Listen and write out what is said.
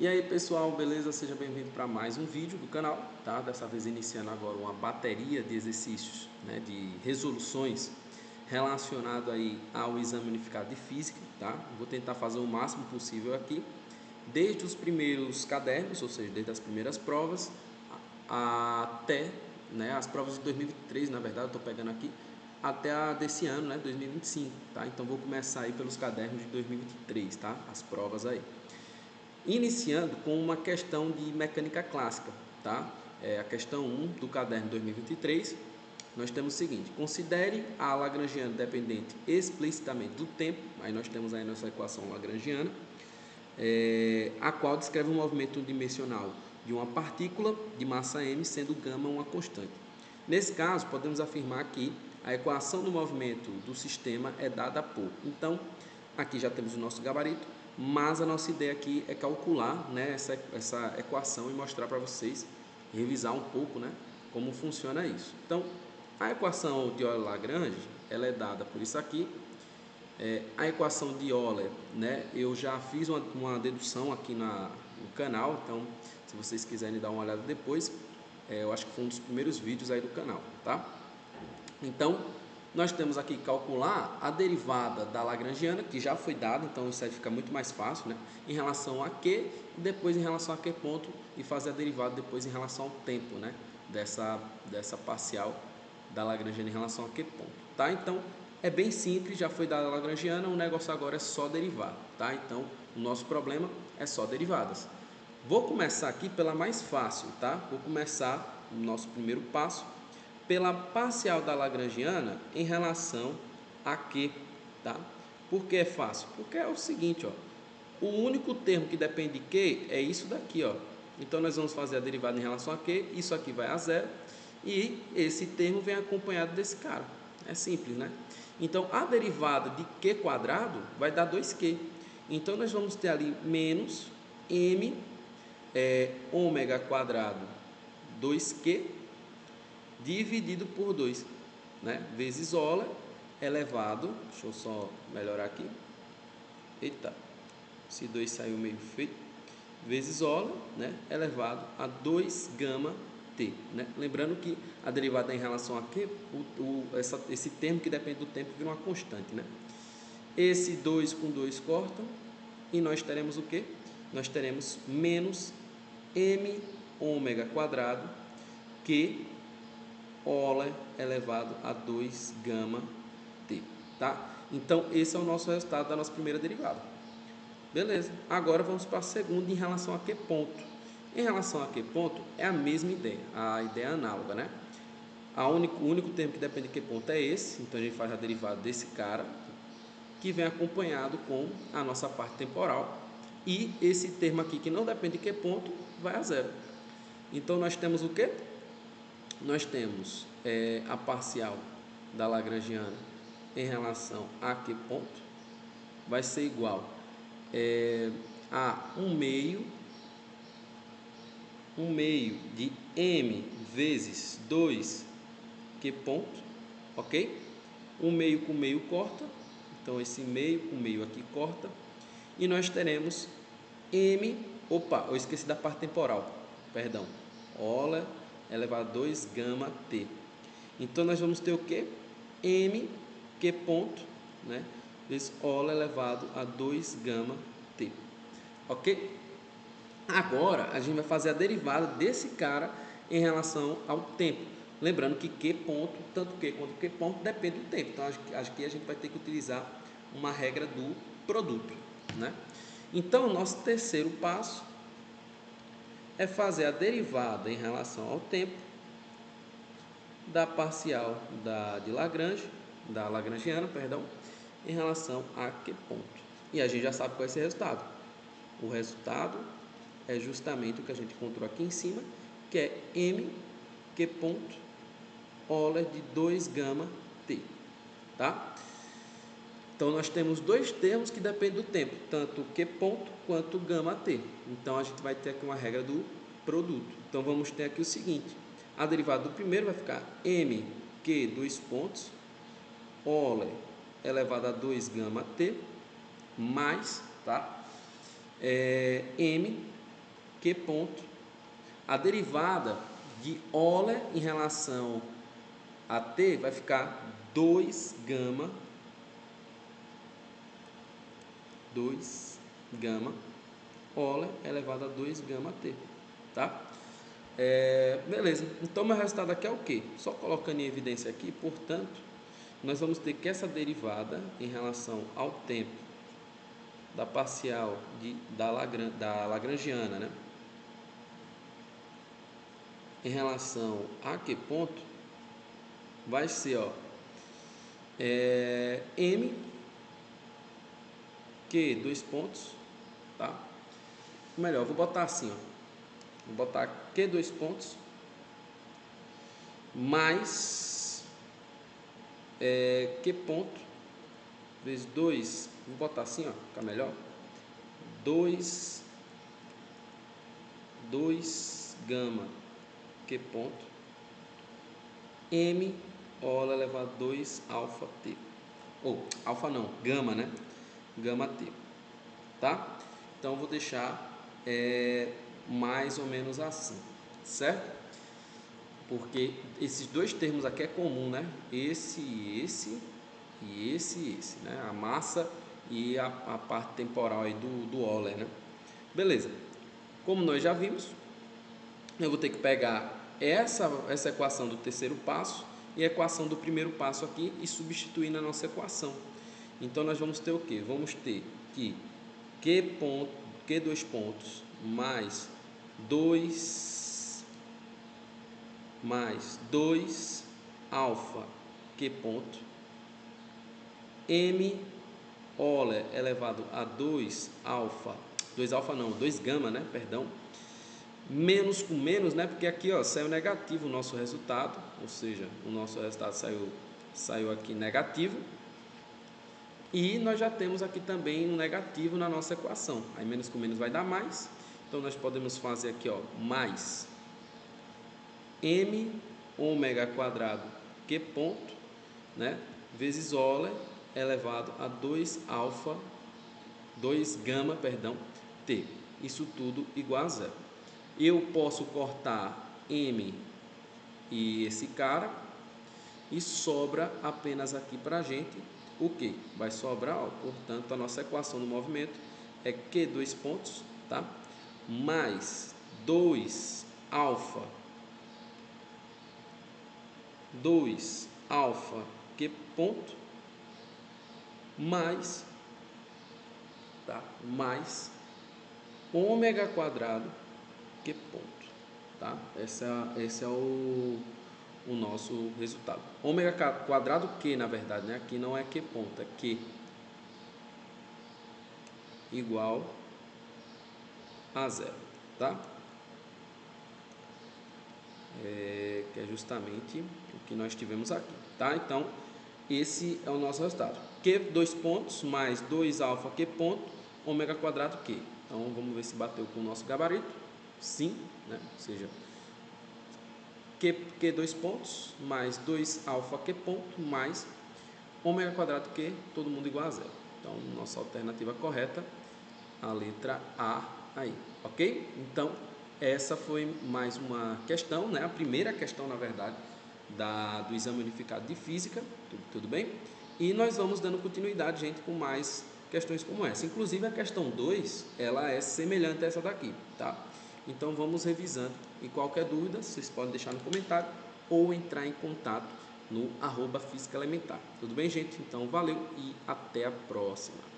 E aí pessoal, beleza? Seja bem-vindo para mais um vídeo do canal, tá? Dessa vez iniciando agora uma bateria de exercícios, né, de resoluções relacionado aí ao exame unificado de física, tá? Vou tentar fazer o máximo possível aqui, desde os primeiros cadernos, ou seja, desde as primeiras provas até, né, as provas de 2023, na verdade, eu estou pegando aqui, até a desse ano, né, 2025, tá? Então vou começar aí pelos cadernos de 2023, tá? As provas aí. Iniciando com uma questão de mecânica clássica, tá? A questão 1 do caderno 2023, nós temos o seguinte: considere a lagrangiana dependente explicitamente do tempo. Aí nós temos aí nossa equação lagrangiana, a qual descreve o movimento dimensional de uma partícula de massa m, sendo γ uma constante. Nesse caso, podemos afirmar que a equação do movimento do sistema é dada por. Então, aqui já temos o nosso gabarito, mas a nossa ideia aqui é calcular, né, essa equação e mostrar para vocês, revisar um pouco, né, como funciona isso. Então, a equação de Euler-Lagrange, ela é dada por isso aqui. A equação de Euler, né, eu já fiz uma dedução aqui no canal, então se vocês quiserem dar uma olhada depois, eu acho que foi um dos primeiros vídeos aí do canal, tá? Então, nós temos aqui que calcular a derivada da lagrangiana, que já foi dada, então isso aí fica muito mais fácil, né? Em relação a Q, e depois em relação a Q ponto, e fazer a derivada depois em relação ao tempo, né? Dessa parcial da lagrangiana em relação a Q ponto, tá? Então, é bem simples, já foi dada a lagrangiana, o negócio agora é só derivar, tá? Então, o nosso problema é só derivadas. Vou começar aqui pela mais fácil, tá? Vou começar o nosso primeiro passo pela parcial da lagrangiana em relação a Q, tá? Por que é fácil? Porque é o seguinte, ó, o único termo que depende de Q é isso daqui, ó. Então nós vamos fazer a derivada em relação a Q, isso aqui vai a zero e esse termo vem acompanhado desse cara. É simples, né? Então a derivada de Q quadrado vai dar 2Q. Então nós vamos ter ali menos m ômega quadrado 2Q dividido por 2, né? Vezes Euler elevado, deixa eu só melhorar aqui, eita, esse 2 saiu meio feio, vezes Euler, né? Elevado a 2γ t, né? Lembrando que a derivada em relação a Q, esse termo que depende do tempo vira uma constante, né? Esse 2 com 2 cortam e nós teremos o quê? Nós teremos menos m ômega quadrado que Euler elevado a 2γ t, tá? Então, esse é o nosso resultado da nossa primeira derivada. Beleza, agora vamos para a segunda em relação a Q ponto. Em relação a Q ponto, é a mesma ideia, a ideia é análoga, né? O único termo que depende de Q ponto é esse, então a gente faz a derivada desse cara, que vem acompanhado com a nossa parte temporal, e esse termo aqui que não depende de Q ponto vai a zero. Então, nós temos o quê? Nós temos a parcial da lagrangiana em relação a Q ponto vai ser igual a 1/2 de m vezes 2 Q ponto, ok? 1/2 com meio corta, então esse meio com meio aqui corta, e nós teremos m, eu esqueci da parte temporal, perdão, Euler elevado a 2γ t. Então nós vamos ter o que? M Q ponto, né? Vezes Euler elevado a 2γ t, ok? Agora a gente vai fazer a derivada desse cara em relação ao tempo. Lembrando que Q ponto, tanto Q quanto Q ponto, depende do tempo. Então acho que a gente vai ter que utilizar uma regra do produto, né? Então o nosso terceiro passo é fazer a derivada em relação ao tempo da parcial de Lagrange, da lagrangiana, perdão, em relação a Q ponto. E a gente já sabe qual é esse resultado. O resultado é justamente o que a gente encontrou aqui em cima, que é m Q ponto Euler de 2γ t, tá? Então nós temos dois termos que dependem do tempo, tanto Q ponto quanto γ t. Então a gente vai ter aqui uma regra do produto. Então vamos ter aqui o seguinte: a derivada do primeiro vai ficar m Q 2 pontos Euler elevado a 2γ t mais, tá? M, Q ponto. A derivada de Euler em relação a T vai ficar 2 gama Euler elevado a 2 gama T, tá? Beleza, então meu resultado aqui é o que? Só colocando em evidência aqui, portanto, nós vamos ter que essa derivada em relação ao tempo da parcial da lagrangiana, né? Em relação a que ponto vai ser, ó, M Q, 2 pontos, tá? Melhor, vou botar assim, ó. Vou botar Q, 2 pontos, mais Q ponto, vezes 2, vou botar assim, ó, fica melhor. 2 gama Q ponto, M Euler elevado a 2 alfa T. Ou, alfa não, gama, né? Gama T, tá? Então, vou deixar mais ou menos assim, certo? Porque esses dois termos aqui é comum, né? Esse, né? A massa e a parte temporal aí do Euler, né? Beleza. Como nós já vimos, eu vou ter que pegar essa equação do terceiro passo e a equação do primeiro passo aqui e substituir na nossa equação. Então, nós vamos ter o quê? Vamos ter que Q 2 pontos mais 2 alfa Q ponto, M Euler elevado a 2 gama, né? Perdão. Menos com menos, né? Porque aqui, ó, saiu negativo o nosso resultado, ou seja, o nosso resultado saiu aqui negativo. E nós já temos aqui também um negativo na nossa equação. Aí menos com menos vai dar mais. Então nós podemos fazer aqui, ó, mais M ômega quadrado Q ponto, né? Vezes Euler elevado a 2 gama, perdão, T. Isso tudo igual a zero. Eu posso cortar M e esse cara e sobra apenas aqui para a gente o que? Vai sobrar, ó, portanto, a nossa equação do movimento é Q 2 pontos, tá? Mais 2 alfa Q ponto mais, tá? Mais ômega quadrado Q ponto, tá? Esse é o nosso resultado. Ômega quadrado Q, na verdade, né? Aqui não é Q ponto, é Q igual a zero, tá? Que é justamente o que nós tivemos aqui, tá? Então, esse é o nosso resultado. Q 2 pontos mais 2 alfa Q ponto, ômega quadrado Q. Então, vamos ver se bateu com o nosso gabarito. Sim, né? Ou seja, Q 2 pontos mais 2 alfa Q ponto mais ômega quadrado Q, todo mundo igual a zero. Então, nossa alternativa correta, a letra A aí, ok? Então, essa foi mais uma questão, né? A primeira questão, na verdade, do exame unificado de física, tudo bem? E nós vamos dando continuidade, gente, com mais questões como essa. Inclusive, a questão 2, ela é semelhante a essa daqui, tá? Então, vamos revisando. E qualquer dúvida, vocês podem deixar no comentário ou entrar em contato no @física elementar. Tudo bem, gente? Então, valeu e até a próxima.